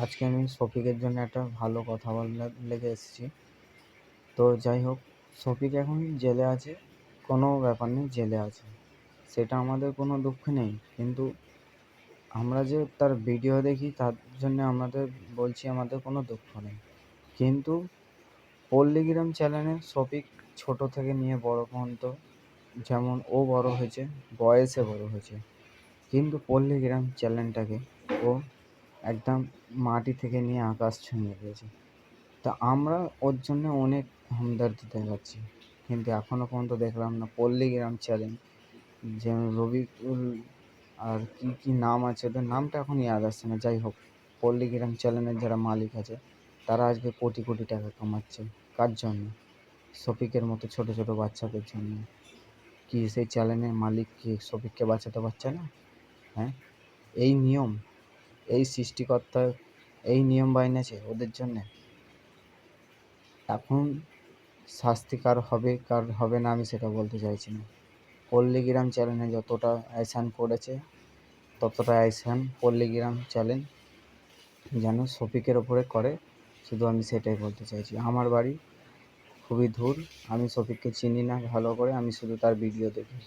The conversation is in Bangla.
আজকে আমি শফিকের জন্য একটা ভালো কথা বলার লেগে এসেছি। তো যাই হোক, শফিক এখন জেলে আছে, কোনো ব্যাপার নেই, জেলে আছে, সেটা আমাদের কোনো দুঃখ নেই। কিন্তু আমরা যে তার ভিডিও দেখি তার জন্য আমাদের বলছি আমাদের কোনো দুঃখ নেই। কিন্তু পল্লীগ্রাম চ্যানেলে শফিক ছোট থেকে নিয়ে বড় পর্যন্ত, যেমন ও বড় হয়েছে, বয়সে বড় হয়েছে, কিন্তু পল্লীগ্রাম চ্যানেলটাকে ও একদম মাটি থেকে নিয়ে আকাশ ছুঁয়ে দিয়েছে। তা আমরা ওর জন্য অনেক হামদর্দি দেখাচ্ছি, কিন্তু এখনো পর্যন্ত দেখলাম না পল্লীগ্রাম চ্যানেল, যেমন রবিকুল আর কি নাম আছে, ওদের নামটা এখন ইয়াদ আসছে না। যাই হোক, পল্লীগ্রাম চ্যানেলের যারা মালিক আছে তারা আজকে কোটি কোটি টাকা কামাচ্ছে। কার জন্য? শফিকের মতো ছোট ছোট বাচ্চাদের জন্য। কি সেই চ্যানেলের মালিক কি শফিককে বাঁচাতে পারছে না? হ্যাঁ, এই নিয়ম, এই সৃষ্টিকর্তা এই নিয়ম বানিয়েছে ওদের জন্যে। এখন শাস্তি কার হবে কার হবে না আমি সেটা বলতে চাইছি না। পল্লীগ্রাম চ্যানেলে যতটা অ্যাকশান করেছে ততটা অ্যাকশান পল্লীগ্রাম চ্যানেল যেন শফিকের ওপরে করে, শুধু আমি সেটাই বলতে চাইছি। আমার বাড়ি খুবই দূর, আমি শফিককে চিনি না ভালো করে, আমি শুধু তার ভিডিও দেখি।